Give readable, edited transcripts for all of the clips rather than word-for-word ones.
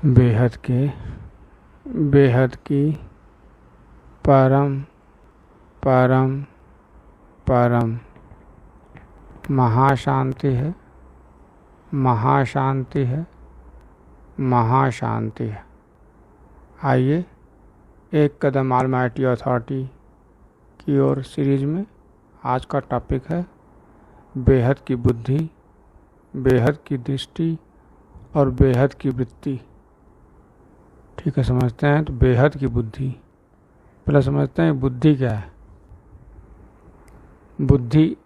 बेहद के बेहद की परम परम परम महाशांति है, महाशांति है, महाशांति है। आइए एक कदम ऑलमाइटी अथॉरिटी की ओर सीरीज में आज का टॉपिक है बेहद की बुद्धि, बेहद की दृष्टि और बेहद की वृत्ति। ठीक है, समझते हैं। तो बेहद की बुद्धि, पहले समझते हैं बुद्धि क्या है। बुद्धि,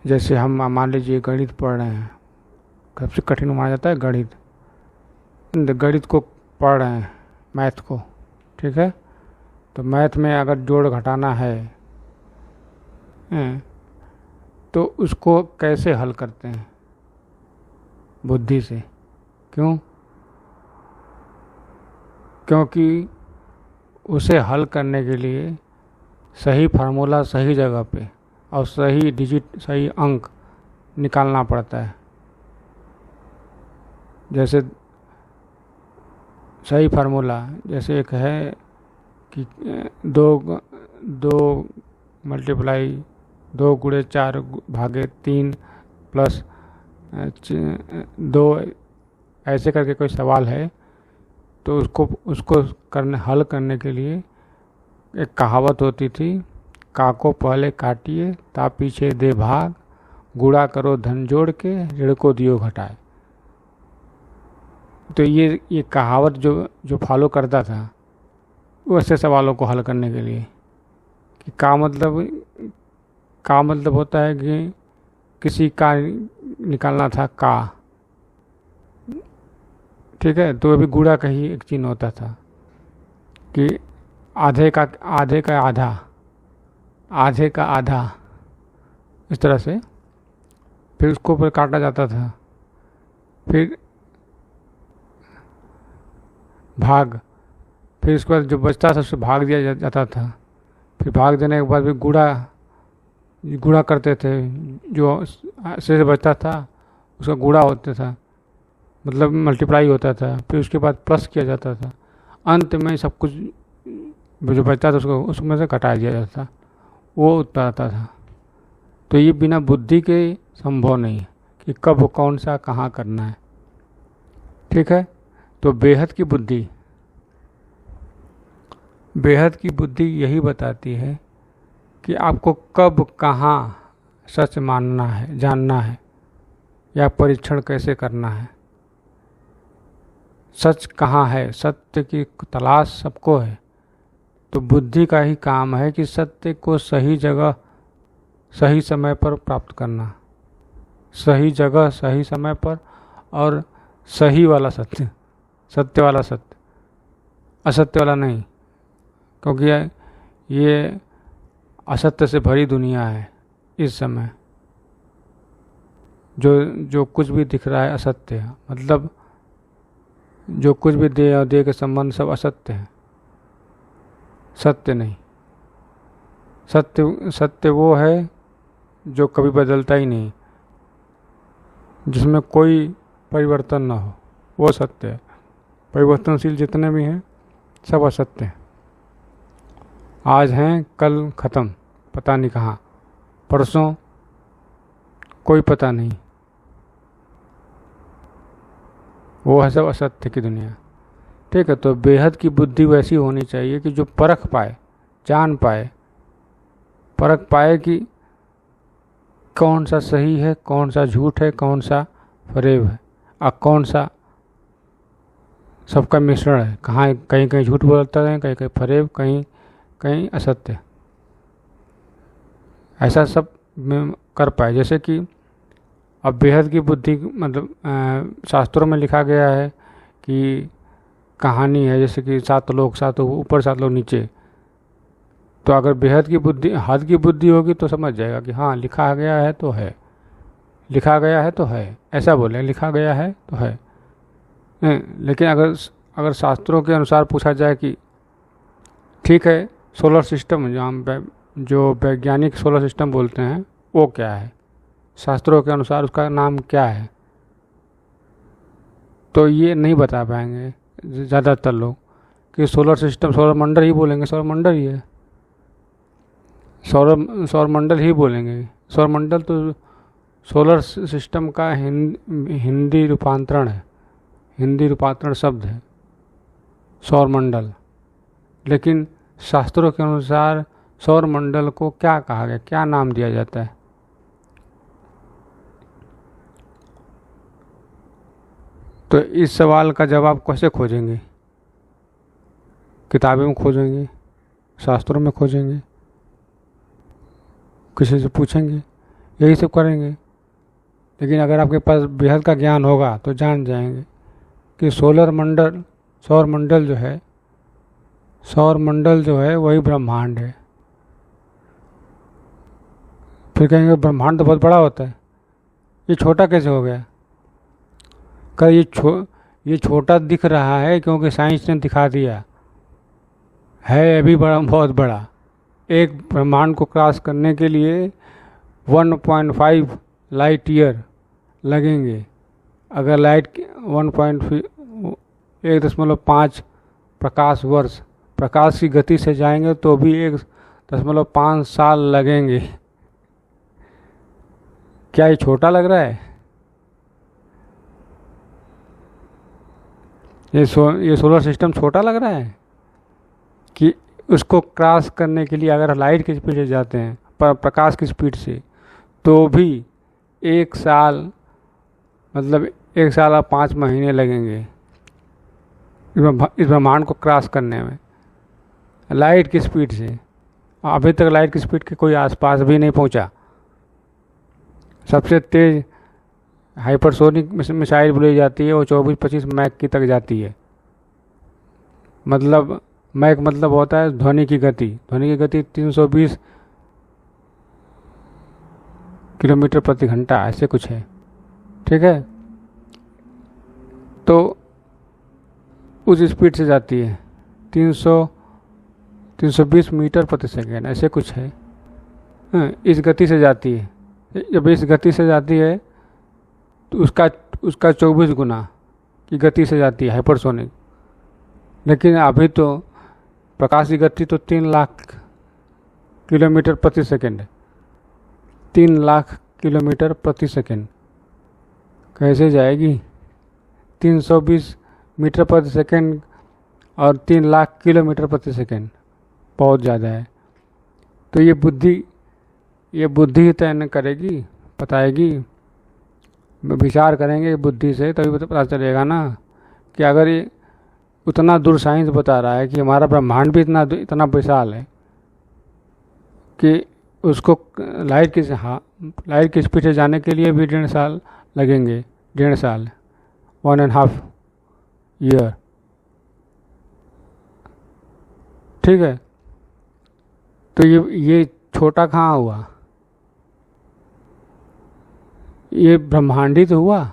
जैसे हम मान लीजिए गणित पढ़ रहे हैं, सबसे कठिन माना जाता है गणित। गणित को पढ़ रहे हैं, मैथ को, ठीक है। तो मैथ में अगर जोड़ घटाना है तो उसको कैसे हल करते हैं? बुद्धि से। क्यों? क्योंकि उसे हल करने के लिए सही फार्मूला सही जगह पे और सही डिजिट, सही अंक निकालना पड़ता है। जैसे सही फार्मूला, जैसे एक है कि दो मल्टीप्लाई 2 गुणे 4 भागे 3 प्लस 2, ऐसे करके कोई सवाल है। तो उसको हल करने के लिए एक कहावत होती थी, का को पहले काटिए ता पीछे दे भाग, गुणा करो धन जोड़ के ऋण को दियो घटाए। तो ये कहावत जो फॉलो करता था वैसे सवालों को हल करने के लिए कि का मतलब होता है कि किसी का निकालना था का, ठीक है। तो अभी गुणा का ही एक चिन्ह होता था कि आधे का आधा, इस तरह से। फिर उसको ऊपर काटा जाता था, फिर भाग, फिर उसके बाद जो बचता था उससे भाग दिया जाता था। फिर भाग देने के बाद भी गुणा करते थे, जो शेष बचता था उसका गुणा होता था, मतलब मल्टीप्लाई होता था। फिर उसके बाद प्लस किया जाता था। अंत में सब कुछ जो बचता था उसमें से घटा दिया जाता था, वो उत्तर आता था। तो ये बिना बुद्धि के संभव नहीं है कि कब कौन सा कहाँ करना है, ठीक है। तो बेहद की बुद्धि यही बताती है कि आपको कब कहाँ सच मानना है, जानना है, या परीक्षण कैसे करना है। सच कहाँ है, सत्य की तलाश सबको है। तो बुद्धि का ही काम है कि सत्य को सही जगह सही समय पर प्राप्त करना, सही जगह सही समय पर, और सही वाला सत्य, सत्य वाला सत्य, असत्य वाला नहीं। क्योंकि ये असत्य से भरी दुनिया है इस समय। जो कुछ भी दिख रहा है असत्य है, मतलब जो कुछ भी देह और देह के संबंध सब असत्य है, सत्य नहीं। सत्य वो है जो कभी बदलता ही नहीं, जिसमें कोई परिवर्तन ना हो, वो सत्य है। परिवर्तनशील जितने भी हैं सब असत्य हैं। आज हैं, कल ख़त्म, पता नहीं कहाँ, परसों कोई पता नहीं, वो है सब असत्य की दुनिया, ठीक है। तो बेहद की बुद्धि वैसी होनी चाहिए कि जो परख पाए, जान पाए, परख पाए कि कौन सा सही है, कौन सा झूठ है, कौन सा फरेब है, और कौन सा सबका मिश्रण है। कहाँ कहीं कहीं झूठ बोलता है, कहीं कहीं फरेब, कहीं कहीं असत्य, ऐसा सब में कर पाए। जैसे कि अब बेहद की बुद्धि, मतलब शास्त्रों में लिखा गया है कि कहानी है, जैसे कि 7 लोग, 7 ऊपर 7 लोग नीचे। तो अगर बेहद की बुद्धि, हद की बुद्धि होगी तो समझ जाएगा कि हाँ लिखा गया है तो है, लिखा गया है तो है, ऐसा बोले, लिखा गया है तो है। लेकिन अगर शास्त्रों के अनुसार पूछा जाए कि ठीक है, सोलर सिस्टम जो वैज्ञानिक सोलर सिस्टम बोलते हैं वो क्या है, शास्त्रों के अनुसार उसका नाम क्या है, तो ये नहीं बता पाएंगे ज़्यादातर लोग कि सोलर सिस्टम, सौर मंडल ही बोलेंगे, सौर मंडल ही है, सौर मंडल ही बोलेंगे। सौर मंडल तो सोलर सिस्टम का हिंदी रूपांतरण है, हिंदी रूपांतरण शब्द है सौर मंडल। लेकिन शास्त्रों के अनुसार सौर मंडल को क्या कहा गया, क्या नाम दिया जाता है? तो इस सवाल का जवाब कैसे खोजेंगे? किताबों में खोजेंगे, शास्त्रों में खोजेंगे, किसी से पूछेंगे, यही सब करेंगे। लेकिन अगर आपके पास बेहद का ज्ञान होगा तो जान जाएंगे कि सौर मंडल जो है वही ब्रह्मांड है। फिर कहेंगे ब्रह्मांड तो बहुत बड़ा होता है, ये छोटा कैसे हो गया? कर ये छोटा दिख रहा है क्योंकि साइंस ने दिखा दिया है अभी बड़ा, बहुत बड़ा। एक ब्रह्मांड को क्रॉस करने के लिए 1.5 लाइट ईयर लगेंगे। अगर लाइट 1.5 प्रकाश वर्ष प्रकाश की गति से जाएंगे तो भी 1.5 साल लगेंगे। क्या ये छोटा लग रहा है? ये सोलर सिस्टम छोटा लग रहा है कि उसको क्रॉस करने के लिए अगर लाइट की स्पीड से जाते हैं, प्रकाश की स्पीड से, तो भी 1 साल, मतलब 1 साल और 5 महीने लगेंगे इस ब्रह्मांड को क्रॉस करने में, लाइट की स्पीड से। अभी तक लाइट की स्पीड के कोई आसपास भी नहीं पहुंचा। सबसे तेज़ हाइपरसोनिक मिसाइल बोली जाती है वो 24-25 मैक की तक जाती है। मतलब मैक मतलब होता है ध्वनि की गति। ध्वनि की गति 320 किलोमीटर प्रति घंटा ऐसे कुछ है, ठीक है। तो उस स्पीड से जाती है 320 मीटर प्रति सेकेंड ऐसे कुछ है। इस गति से जाती है। जब इस गति से जाती है तो उसका 24 गुना की गति से जाती है हाइपरसोनिक। लेकिन अभी तो प्रकाश की गति तो 3 लाख किलोमीटर प्रति सेकेंड है। 3 लाख किलोमीटर प्रति सेकेंड कैसे जाएगी? 320 मीटर प्रति सेकेंड और 3 लाख किलोमीटर प्रति सेकेंड बहुत ज़्यादा है। तो ये बुद्धि तय न करेगी, बताएगी। विचार करेंगे बुद्धि से तभी पता चलेगा ना कि अगर ये उतना दूर साइंस बता रहा है कि हमारा ब्रह्मांड भी इतना विशाल है कि उसको लाइट की स्पीड से जाने के लिए भी 1.5 साल लगेंगे। 1.5 साल 1.5 ईयर, ठीक है। तो ये छोटा कहाँ हुआ? ये ब्रह्मांड ही तो हुआ।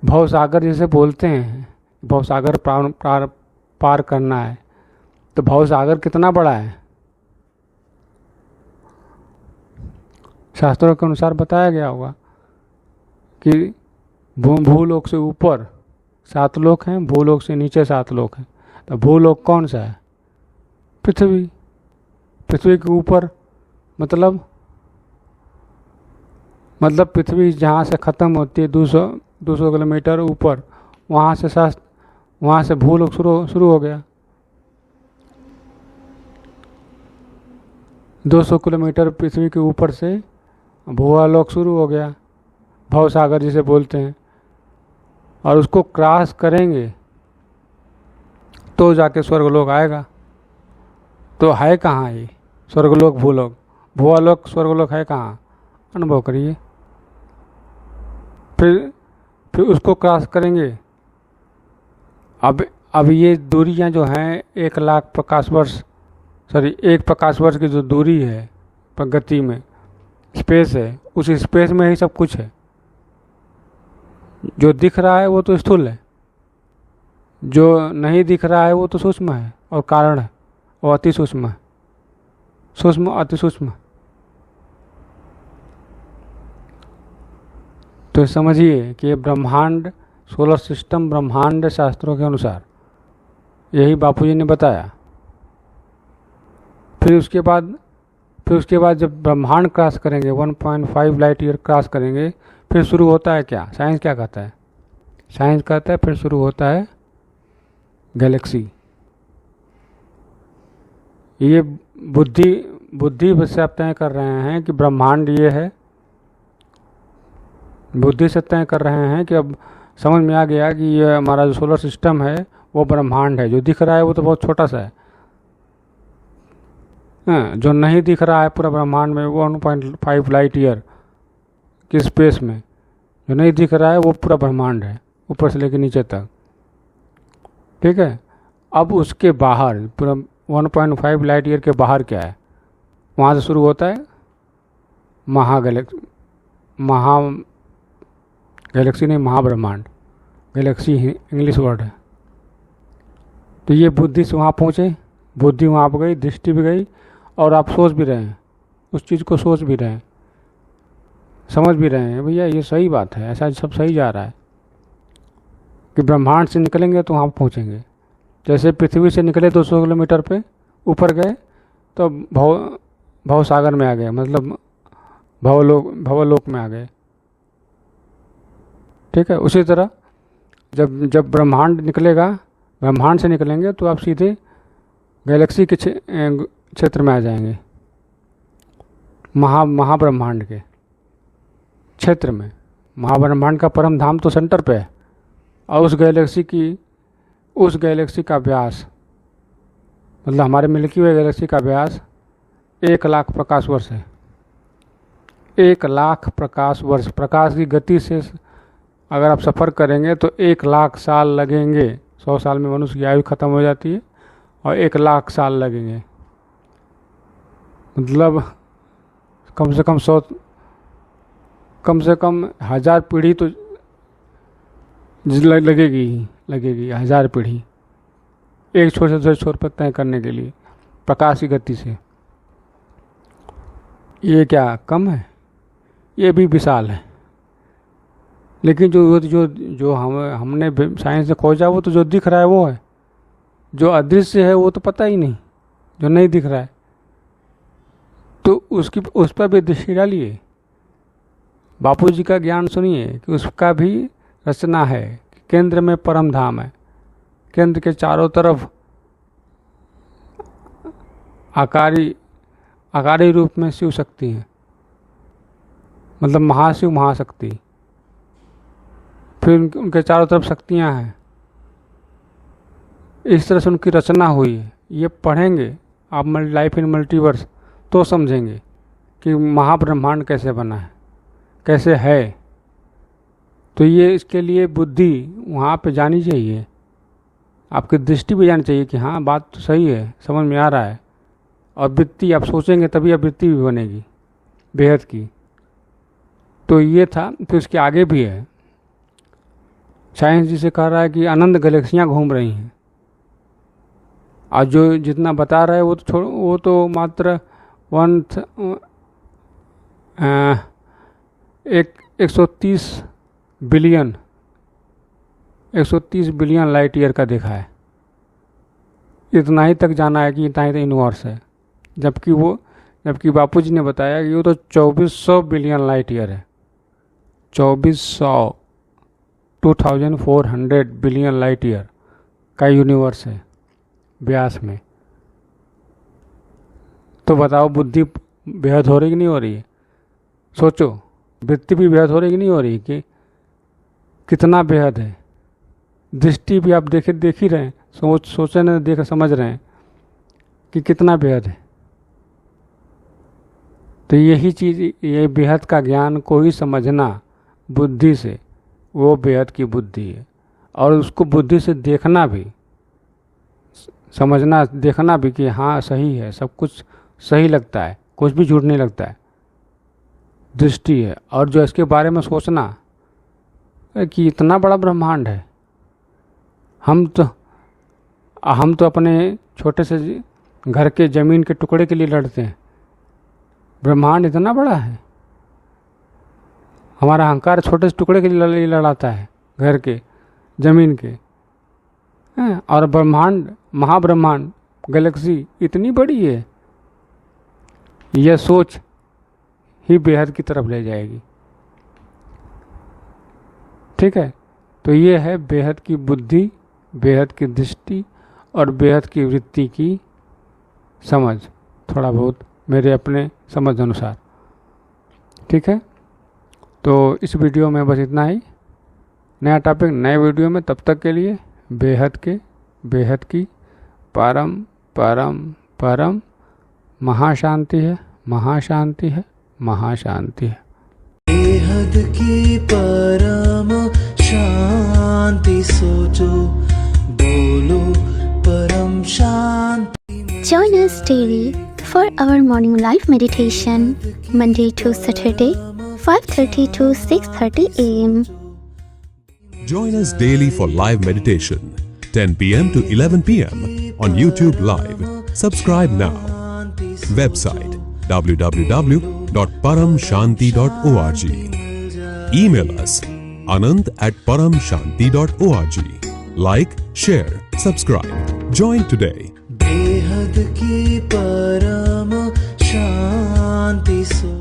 भवसागर जैसे बोलते हैं, भवसागर पार करना है, तो भवसागर कितना बड़ा है? शास्त्रों के अनुसार बताया गया होगा कि भूलोक से ऊपर 7 लोक हैं, भूलोक से नीचे 7 लोक हैं। तो भूलोक कौन सा है? पृथ्वी। पृथ्वी के ऊपर मतलब पृथ्वी जहाँ से ख़त्म होती है 200 किलोमीटर ऊपर, वहाँ से भूलोक शुरू हो गया। 200 किलोमीटर पृथ्वी के ऊपर से भूलोक शुरू हो गया, भवसागर जिसे बोलते हैं। और उसको क्रॉस करेंगे तो जाके स्वर्गलोक आएगा। तो है कहाँ ये स्वर्गलोक, भूलोक स्वर्गलोक है कहाँ? अनुभव करिए। फिर उसको क्रॉस करेंगे। अब ये दूरियां जो हैं 1 लाख प्रकाश वर्ष, 1 प्रकाश वर्ष की जो दूरी है प्रगति में स्पेस है, उस स्पेस में ही सब कुछ है। जो दिख रहा है वो तो स्थूल है, जो नहीं दिख रहा है वो तो सूक्ष्म है और कारण है, और अति सूक्ष्म है, सूक्ष्म अति सूक्ष्म। तो समझिए कि ये ब्रह्मांड, सोलर सिस्टम ब्रह्मांड शास्त्रों के अनुसार यही बापूजी ने बताया। फिर उसके बाद जब ब्रह्मांड क्रॉस करेंगे, 1.5 लाइट ईयर क्रॉस करेंगे, फिर शुरू होता है क्या? साइंस क्या कहता है? साइंस कहता है फिर शुरू होता है गैलेक्सी। ये बुद्धि से आप तय कर रहे हैं कि ब्रह्मांड ये है, बुद्धि से तय कर रहे हैं कि अब समझ में आ गया कि ये हमारा जो सोलर सिस्टम है वो ब्रह्मांड है। जो दिख रहा है वो तो बहुत छोटा सा है। जो नहीं दिख रहा है पूरा ब्रह्मांड में, वो 1.5 लाइट ईयर की स्पेस में जो नहीं दिख रहा है वो पूरा ब्रह्मांड है, ऊपर से लेकर नीचे तक। ठीक है। अब उसके बाहर पूरा 1.5 लाइट ईयर के बाहर क्या है? वहाँ से शुरू होता है गैलेक्सी नहीं, महाब्रह्मांड। गैलेक्सी इंग्लिश वर्ड है। तो ये बुद्धि से वहाँ पहुँचे, बुद्धि वहाँ पर गई, दृष्टि भी गई, और आप सोच भी रहे हैं, उस चीज़ को सोच भी रहे हैं, समझ भी रहे हैं, भैया ये सही बात है, ऐसा सब सही जा रहा है कि ब्रह्मांड से निकलेंगे तो वहाँ पहुँचेंगे। जैसे पृथ्वी से निकले 200 किलोमीटर पे ऊपर गए तो भव सागर में आ गए, मतलब भवलोक में आ गए। ठीक है। उसी तरह जब ब्रह्मांड निकलेगा, ब्रह्मांड से निकलेंगे तो आप सीधे गैलेक्सी के क्षेत्र में आ जाएंगे, महाब्रह्मांड के क्षेत्र में। महाब्रह्मांड का परम धाम तो सेंटर पे है, और उस गैलेक्सी का व्यास, मतलब हमारे मिल्की वे गैलेक्सी का व्यास 1,00,000 प्रकाश वर्ष है। 1,00,000 प्रकाश वर्ष, प्रकाश की गति से अगर आप सफ़र करेंगे तो 1,00,000 साल लगेंगे। 100 साल में मनुष्य की आयु खत्म हो जाती है, और 1,00,000 साल लगेंगे, मतलब कम से कम 1000 पीढ़ी तो लगेगी 1000 पीढ़ी एक छोर से दूसरे छोर पर तय करने के लिए प्रकाश की गति से। ये क्या कम है? ये भी विशाल है। लेकिन जो हमने साइंस से खोजा वो तो जो दिख रहा है वो है, जो अदृश्य है वो तो पता ही नहीं, जो नहीं दिख रहा है। तो उस पर भी दृष्टि डालिए, बापूजी का ज्ञान सुनिए कि उसका भी रचना है। केंद्र में परम धाम है, केंद्र के चारों तरफ आकारी रूप में शिव शक्ति है, मतलब महाशिव महाशक्ति। फिर उनके चारों तरफ शक्तियाँ हैं। इस तरह से उनकी रचना हुई है। ये पढ़ेंगे आप लाइफ इन मल्टीवर्स तो समझेंगे कि महाब्रह्मांड कैसे बना है, कैसे है। तो ये इसके लिए बुद्धि वहाँ पे जानी चाहिए, आपकी दृष्टि भी जानी चाहिए कि हाँ बात तो सही है, समझ में आ रहा है। और वृत्ति आप सोचेंगे तभी अब वृत्ति भी बनेगी बेहद की। तो ये था। फिर उसके आगे भी है। साइंस जिसे कह रहा है कि अनंत गैलेक्सियाँ घूम रही हैं, और जो जितना बता रहा है वो तो मात्र 130 बिलियन लाइट ईयर का देखा है। इतना ही तक जाना है कि इतना ही यूनिवर्स है। जबकि बापूजी ने बताया कि वो तो 2400 बिलियन लाइट ईयर है। 2400 बिलियन लाइट ईयर का यूनिवर्स है व्यास में। तो बताओ बुद्धि बेहद हो रही कि नहीं हो रही है? सोचो, वृत्ति भी बेहद हो रही कि नहीं हो रही कि कितना बेहद है। दृष्टि भी आप देख ही रहे हैं, सोचे न देख समझ रहे हैं कि कितना बेहद है। तो यही चीज़, ये बेहद का ज्ञान को ही समझना बुद्धि से, वो बेहद की बुद्धि है। और उसको बुद्धि से देखना भी, समझना, देखना भी कि हाँ सही है, सब कुछ सही लगता है, कुछ भी झूठ नहीं लगता है, दृष्टि है। और जो इसके बारे में सोचना कि इतना बड़ा ब्रह्मांड है, हम तो अपने छोटे से घर के ज़मीन के टुकड़े के लिए लड़ते हैं, ब्रह्मांड इतना बड़ा है। हमारा अहंकार छोटे से टुकड़े के लिए लड़ाता है, घर के, जमीन के, हैं? और ब्रह्मांड, महाब्रह्मांड, गैलेक्सी इतनी बड़ी है, यह सोच ही बेहद की तरफ ले जाएगी। ठीक है, तो ये है बेहद की बुद्धि, बेहद की दृष्टि और बेहद की वृत्ति की समझ, थोड़ा बहुत मेरे अपने समझ अनुसार। ठीक है, तो इस वीडियो में बस इतना ही। नया टॉपिक नए वीडियो में, तब तक के लिए बेहद की परम परम परम महाशांति है, महाशांति है, महाशांति है। बेहद की परम शांति सोचो, बोलो परम शांति। Join us daily for our morning live meditation, Monday to Saturday, 5:30 to 6:30 a.m. Join us daily for live meditation, 10 p.m. to 11 p.m. on YouTube Live. Subscribe now. Website www.paramshanti.org. Email us anant@paramshanti.org. Like, share, subscribe. Join today. बेहद की परम शांति सो